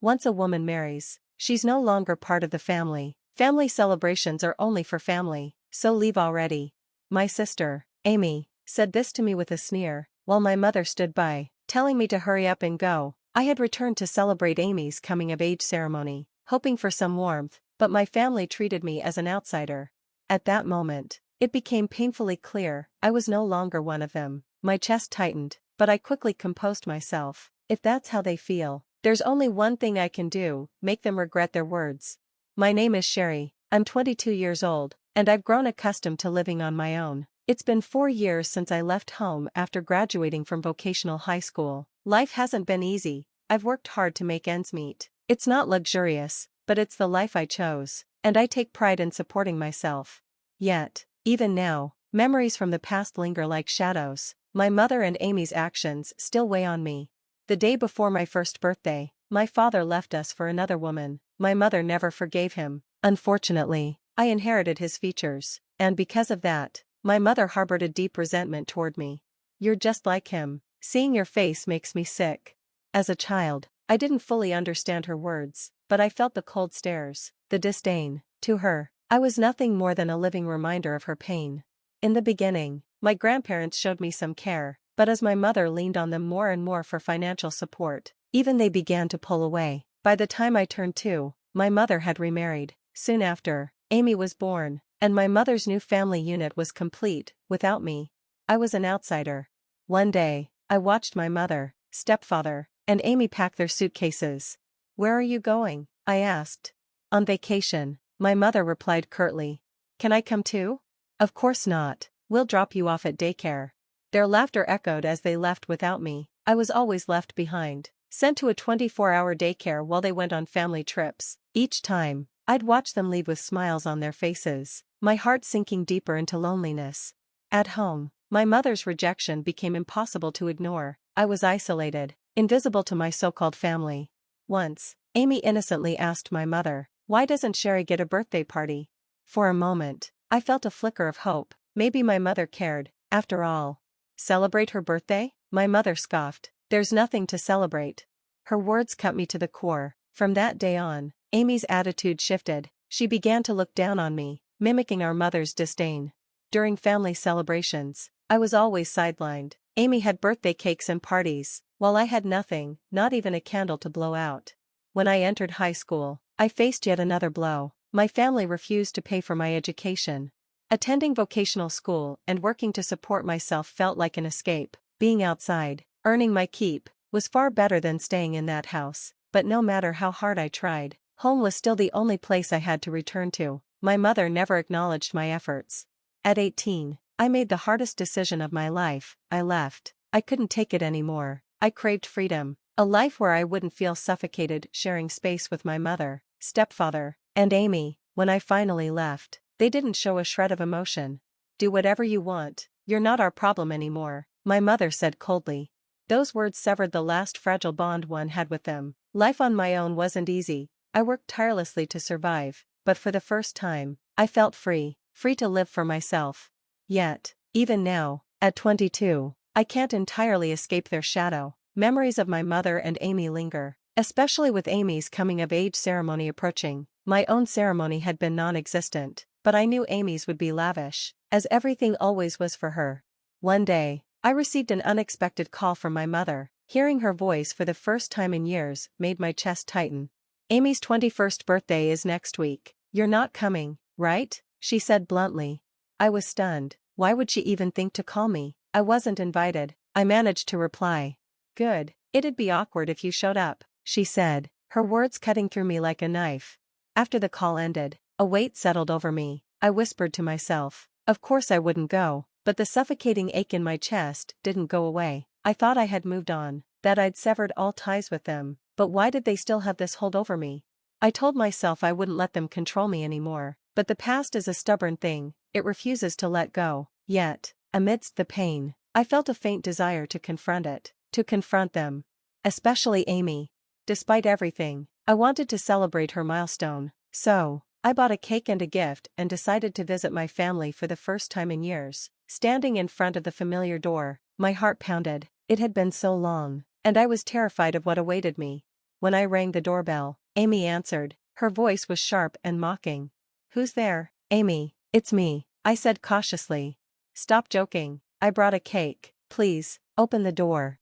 Once a woman marries, she's no longer part of the family. Family celebrations are only for family, so leave already. My sister, Amy, said this to me with a sneer, while my mother stood by, telling me to hurry up and go. I had returned to celebrate Amy's coming-of-age ceremony, hoping for some warmth, but my family treated me as an outsider. At that moment, it became painfully clear I was no longer one of them. My chest tightened, but I quickly composed myself. If that's how they feel, there's only one thing I can do: make them regret their words. My name is Sherry, I'm 22 years old, and I've grown accustomed to living on my own. It's been 4 years since I left home after graduating from vocational high school. Life hasn't been easy, I've worked hard to make ends meet. It's not luxurious, but it's the life I chose, and I take pride in supporting myself. Yet, even now, memories from the past linger like shadows. My mother and Amy's actions still weigh on me. The day before my first birthday, my father left us for another woman. My mother never forgave him. Unfortunately, I inherited his features, and because of that, my mother harbored a deep resentment toward me. "You're just like him. Seeing your face makes me sick." As a child, I didn't fully understand her words, but I felt the cold stares, the disdain. To her, I was nothing more than a living reminder of her pain. In the beginning, my grandparents showed me some care, but as my mother leaned on them more and more for financial support, even they began to pull away. By the time I turned 2, my mother had remarried. Soon after, Amy was born, and my mother's new family unit was complete. Without me, I was an outsider. One day, I watched my mother, stepfather, and Amy pack their suitcases. "Where are you going?" I asked. "On vacation," my mother replied curtly. "Can I come too?" "Of course not, we'll drop you off at daycare." Their laughter echoed as they left without me. I was always left behind, sent to a 24-hour daycare while they went on family trips. Each time, I'd watch them leave with smiles on their faces, my heart sinking deeper into loneliness. At home, my mother's rejection became impossible to ignore. I was isolated, invisible to my so-called family. Once, Amy innocently asked my mother, "Why doesn't Sherry get a birthday party?" For a moment, I felt a flicker of hope. Maybe my mother cared, after all. "Celebrate her birthday?" My mother scoffed. "There's nothing to celebrate." Her words cut me to the core. From that day on, Amy's attitude shifted. She began to look down on me, mimicking our mother's disdain. During family celebrations, I was always sidelined. Amy had birthday cakes and parties, while I had nothing, not even a candle to blow out. When I entered high school, I faced yet another blow. My family refused to pay for my education. Attending vocational school and working to support myself felt like an escape. Being outside, earning my keep, was far better than staying in that house. But no matter how hard I tried, home was still the only place I had to return to. My mother never acknowledged my efforts. At 18, I made the hardest decision of my life. I left. I couldn't take it anymore. I craved freedom, a life where I wouldn't feel suffocated sharing space with my mother, stepfather, and Amy. When I finally left, they didn't show a shred of emotion. "Do whatever you want, you're not our problem anymore," my mother said coldly. Those words severed the last fragile bond one had with them. Life on my own wasn't easy. I worked tirelessly to survive, but for the first time, I felt free to live for myself. Yet, even now, at 22, I can't entirely escape their shadow. Memories of my mother and Amy linger, especially with Amy's coming-of-age ceremony approaching. My own ceremony had been non-existent, but I knew Amy's would be lavish, as everything always was for her. One day, I received an unexpected call from my mother. Hearing her voice for the first time in years made my chest tighten. "Amy's 21st birthday is next week. You're not coming, right?" she said bluntly. I was stunned. Why would she even think to call me? "I wasn't invited," I managed to reply. "Good. It'd be awkward if you showed up," she said, her words cutting through me like a knife. After the call ended, a weight settled over me. I whispered to myself, of course I wouldn't go, but the suffocating ache in my chest didn't go away. I thought I had moved on, that I'd severed all ties with them, but why did they still have this hold over me? I told myself I wouldn't let them control me anymore, but the past is a stubborn thing, it refuses to let go. Yet, amidst the pain, I felt a faint desire to confront it, to confront them. Especially Amy. Despite everything, I wanted to celebrate her milestone, so I bought a cake and a gift and decided to visit my family for the first time in years. Standing in front of the familiar door, my heart pounded. It had been so long, and I was terrified of what awaited me. When I rang the doorbell, Amy answered. Her voice was sharp and mocking. "Who's there?" "Amy, it's me," I said cautiously. "Stop joking. I brought a cake. Please, open the door."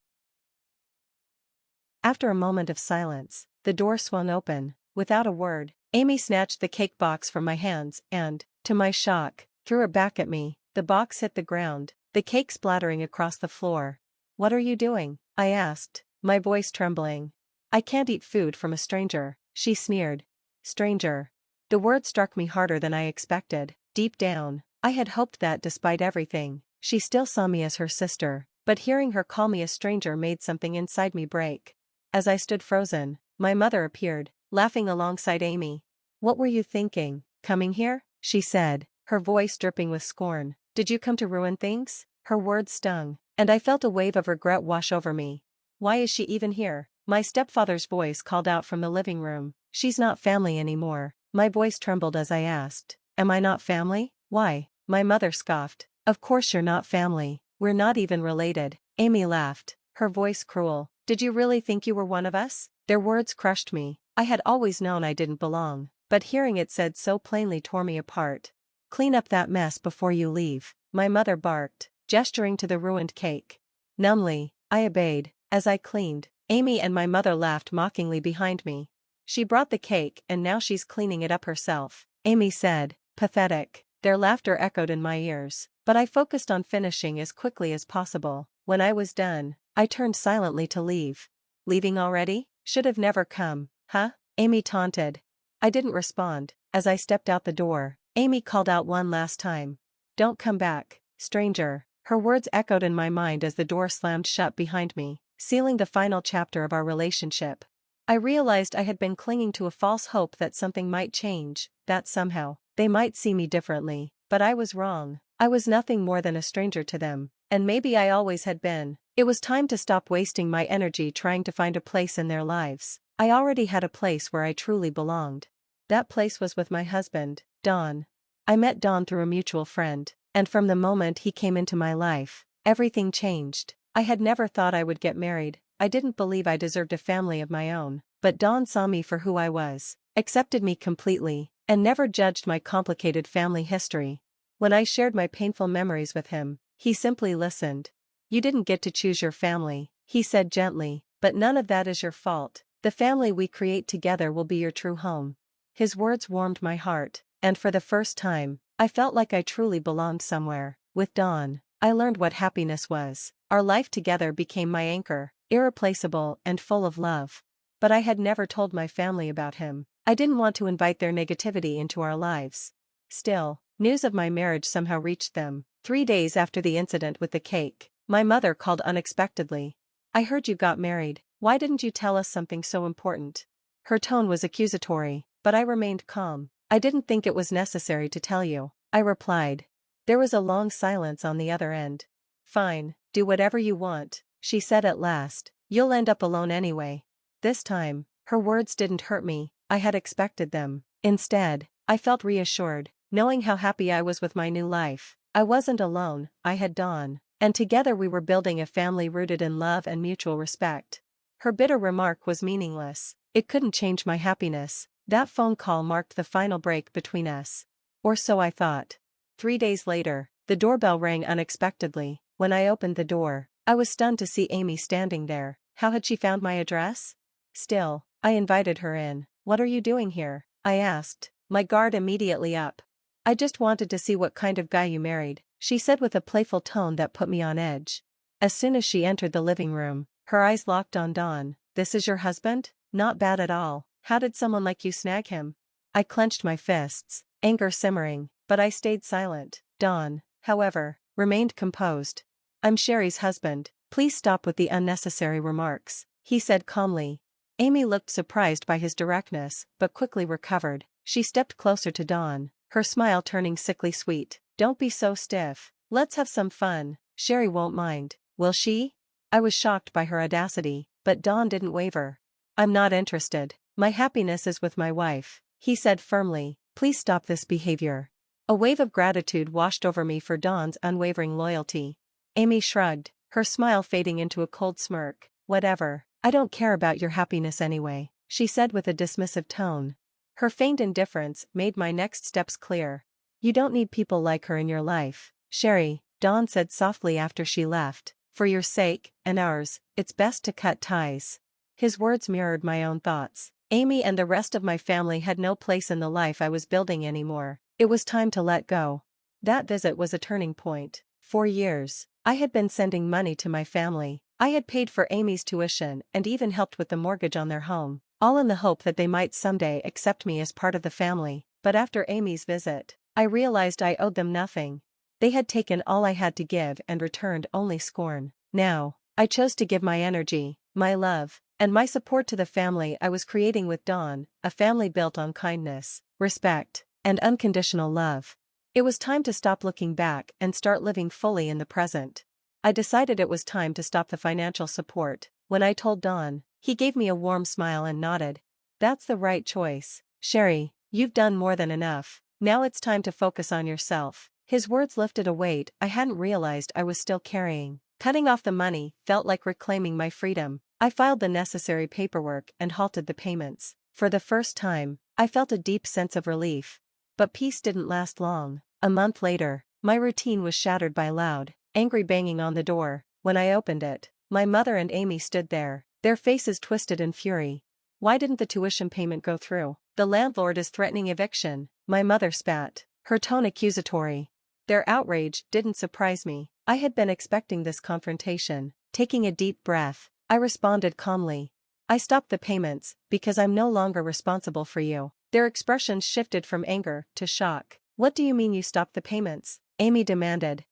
After a moment of silence, the door swung open. Without a word, Amy snatched the cake box from my hands and, to my shock, threw it back at me. The box hit the ground, the cake splattering across the floor. "What are you doing?" I asked, my voice trembling. "I can't eat food from a stranger," she sneered. Stranger. The word struck me harder than I expected. Deep down, I had hoped that despite everything, she still saw me as her sister, but hearing her call me a stranger made something inside me break. As I stood frozen, my mother appeared, laughing alongside Amy. "What were you thinking, coming here?" she said, her voice dripping with scorn. "Did you come to ruin things?" Her words stung, and I felt a wave of regret wash over me. "Why is she even here?" My stepfather's voice called out from the living room. "She's not family anymore." My voice trembled as I asked, "Am I not family?" "Why?" My mother scoffed. "Of course you're not family. We're not even related." Amy laughed, her voice cruel. "Did you really think you were one of us?" Their words crushed me. I had always known I didn't belong, but hearing it said so plainly tore me apart. "Clean up that mess before you leave," my mother barked, gesturing to the ruined cake. Numbly, I obeyed. As I cleaned, Amy and my mother laughed mockingly behind me. "She brought the cake and now she's cleaning it up herself," Amy said. Pathetic. Their laughter echoed in my ears, but I focused on finishing as quickly as possible. When I was done, I turned silently to leave. "Leaving already? Should have never come, huh?" Amy taunted. I didn't respond. As I stepped out the door, Amy called out one last time. "Don't come back, stranger." Her words echoed in my mind as the door slammed shut behind me, sealing the final chapter of our relationship. I realized I had been clinging to a false hope that something might change, that somehow, they might see me differently, but I was wrong. I was nothing more than a stranger to them, and maybe I always had been. It was time to stop wasting my energy trying to find a place in their lives. I already had a place where I truly belonged. That place was with my husband, Don. I met Don through a mutual friend, and from the moment he came into my life, everything changed. I had never thought I would get married. I didn't believe I deserved a family of my own, but Don saw me for who I was, accepted me completely, and never judged my complicated family history. When I shared my painful memories with him, he simply listened. "You didn't get to choose your family," he said gently, "but none of that is your fault. The family we create together will be your true home." His words warmed my heart, and for the first time, I felt like I truly belonged somewhere. With Don, I learned what happiness was. Our life together became my anchor, irreplaceable and full of love. But I had never told my family about him. I didn't want to invite their negativity into our lives. Still, news of my marriage somehow reached them. 3 days after the incident with the cake, my mother called unexpectedly. "I heard you got married. Why didn't you tell us something so important?" Her tone was accusatory, but I remained calm. "I didn't think it was necessary to tell you," I replied. There was a long silence on the other end. "Fine, do whatever you want," she said at last. "You'll end up alone anyway." This time, her words didn't hurt me. I had expected them. Instead, I felt reassured, knowing how happy I was with my new life. I wasn't alone, I had Dawn, and together we were building a family rooted in love and mutual respect. Her bitter remark was meaningless. It couldn't change my happiness. That phone call marked the final break between us. Or so I thought. 3 days later, the doorbell rang unexpectedly. When I opened the door, I was stunned to see Amy standing there. How had she found my address? Still, I invited her in. "What are you doing here?" I asked, my guard immediately up. "I just wanted to see what kind of guy you married," she said with a playful tone that put me on edge. As soon as she entered the living room, her eyes locked on Don. "This is your husband? Not bad at all. How did someone like you snag him?" I clenched my fists, anger simmering, but I stayed silent. Don, however, remained composed. "I'm Sherry's husband. Please stop with the unnecessary remarks," he said calmly. Amy looked surprised by his directness, but quickly recovered. She stepped closer to Don, her smile turning sickly sweet. "Don't be so stiff. Let's have some fun. Sherry won't mind, will she?" I was shocked by her audacity, but Don didn't waver. "I'm not interested. My happiness is with my wife," he said firmly. "Please stop this behavior." A wave of gratitude washed over me for Don's unwavering loyalty. Amy shrugged, her smile fading into a cold smirk. "Whatever. I don't care about your happiness anyway." she said with a dismissive tone. Her feigned indifference made my next steps clear. You don't need people like her in your life, Sherry, Don said softly after she left. For your sake, and ours, it's best to cut ties. His words mirrored my own thoughts. Amy and the rest of my family had no place in the life I was building anymore. It was time to let go. That visit was a turning point. For years, I had been sending money to my family. I had paid for Amy's tuition and even helped with the mortgage on their home, all in the hope that they might someday accept me as part of the family. But after Amy's visit, I realized I owed them nothing. They had taken all I had to give and returned only scorn. Now, I chose to give my energy, my love, and my support to the family I was creating with Dawn, a family built on kindness, respect, and unconditional love. It was time to stop looking back and start living fully in the present. I decided it was time to stop the financial support. When I told Don, he gave me a warm smile and nodded. That's the right choice, Sherry, you've done more than enough. Now it's time to focus on yourself. His words lifted a weight I hadn't realized I was still carrying. Cutting off the money felt like reclaiming my freedom. I filed the necessary paperwork and halted the payments. For the first time, I felt a deep sense of relief. But peace didn't last long. A month later, my routine was shattered by loud, angry banging on the door. When I opened it, my mother and Amy stood there, their faces twisted in fury. Why didn't the tuition payment go through? The landlord is threatening eviction, my mother spat, her tone accusatory. Their outrage didn't surprise me. I had been expecting this confrontation. Taking a deep breath, I responded calmly. I stopped the payments because I'm no longer responsible for you. Their expressions shifted from anger to shock. What do you mean you stopped the payments? Amy demanded.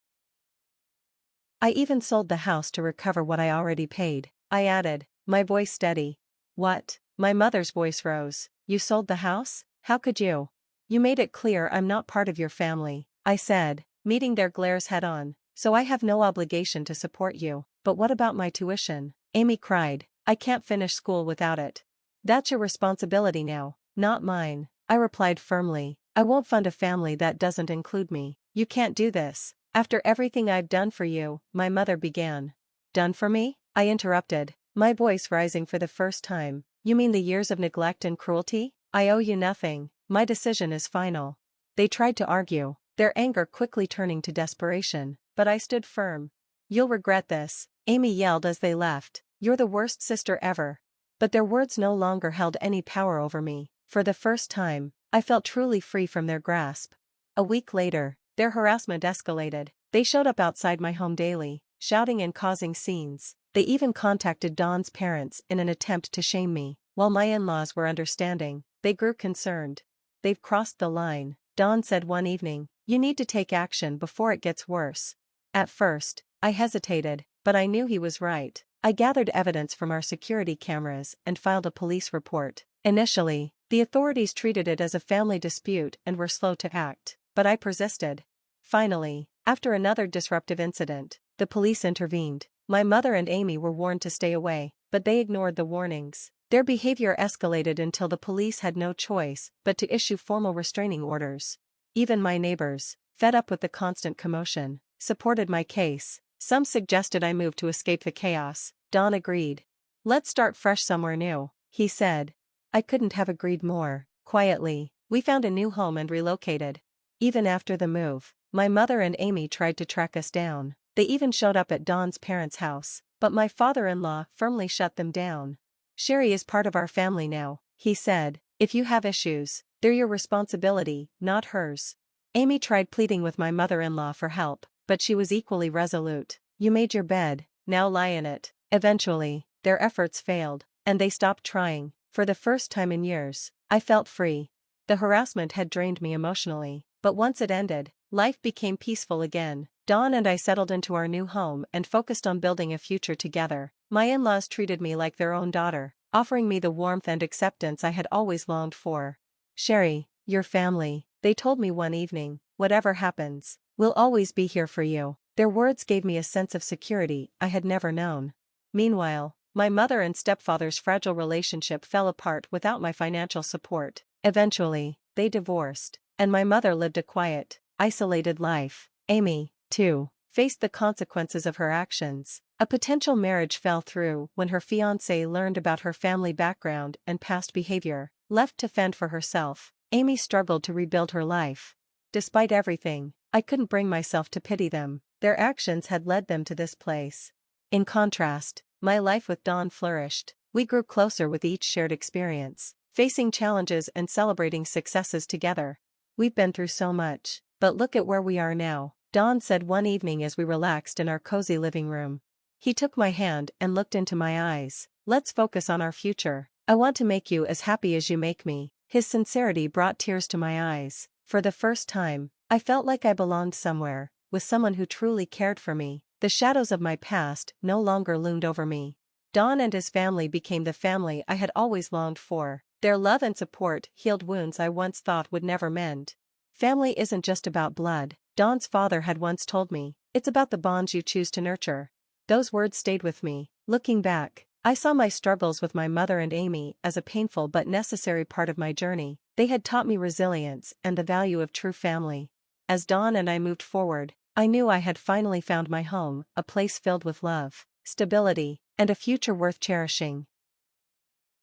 I even sold the house to recover what I already paid, I added, my voice steady. What? My mother's voice rose. You sold the house? How could you? You made it clear I'm not part of your family, I said, meeting their glares head-on, so I have no obligation to support you. But what about my tuition? Amy cried. I can't finish school without it. That's your responsibility now, not mine, I replied firmly. I won't fund a family that doesn't include me. You can't do this. After everything I've done for you, my mother began. Done for me? I interrupted, my voice rising for the first time. You mean the years of neglect and cruelty? I owe you nothing. My decision is final. They tried to argue, their anger quickly turning to desperation, but I stood firm. You'll regret this, Amy yelled as they left. You're the worst sister ever. But their words no longer held any power over me. For the first time, I felt truly free from their grasp. A week later, their harassment escalated. They showed up outside my home daily, shouting and causing scenes. They even contacted Dawn's parents in an attempt to shame me. While my in-laws were understanding, they grew concerned. They've crossed the line, Dawn said one evening. You need to take action before it gets worse. At first, I hesitated, but I knew he was right. I gathered evidence from our security cameras and filed a police report. Initially, the authorities treated it as a family dispute and were slow to act, but I persisted. Finally, after another disruptive incident, the police intervened. My mother and Amy were warned to stay away, but they ignored the warnings. Their behavior escalated until the police had no choice but to issue formal restraining orders. Even my neighbors, fed up with the constant commotion, supported my case. Some suggested I move to escape the chaos. Don agreed. Let's start fresh somewhere new, he said. I couldn't have agreed more. Quietly, we found a new home and relocated. Even after the move, my mother and Amy tried to track us down. They even showed up at Dawn's parents' house, but my father-in-law firmly shut them down. Sherry is part of our family now, he said. If you have issues, they're your responsibility, not hers. Amy tried pleading with my mother-in-law for help, but she was equally resolute. You made your bed, now lie in it. Eventually, their efforts failed, and they stopped trying. For the first time in years, I felt free. The harassment had drained me emotionally, but once it ended, life became peaceful again. Dawn and I settled into our new home and focused on building a future together. My in-laws treated me like their own daughter, offering me the warmth and acceptance I had always longed for. Sherry, your family, they told me one evening, whatever happens, we'll always be here for you. Their words gave me a sense of security I had never known. Meanwhile, my mother and stepfather's fragile relationship fell apart without my financial support. Eventually, they divorced, and my mother lived a quiet, isolated life. Amy, too, faced the consequences of her actions. A potential marriage fell through when her fiancé learned about her family background and past behavior. Left to fend for herself, Amy struggled to rebuild her life. Despite everything, I couldn't bring myself to pity them. Their actions had led them to this place. In contrast, my life with Dawn flourished. We grew closer with each shared experience, facing challenges and celebrating successes together. We've been through so much, but look at where we are now, Dawn said one evening as we relaxed in our cozy living room. He took my hand and looked into my eyes. Let's focus on our future. I want to make you as happy as you make me. His sincerity brought tears to my eyes. For the first time, I felt like I belonged somewhere, with someone who truly cared for me. The shadows of my past no longer loomed over me. Don and his family became the family I had always longed for. Their love and support healed wounds I once thought would never mend. Family isn't just about blood, Don's father had once told me. It's about the bonds you choose to nurture. Those words stayed with me. Looking back, I saw my struggles with my mother and Amy as a painful but necessary part of my journey. They had taught me resilience and the value of true family. As Dawn and I moved forward, I knew I had finally found my home, a place filled with love, stability, and a future worth cherishing.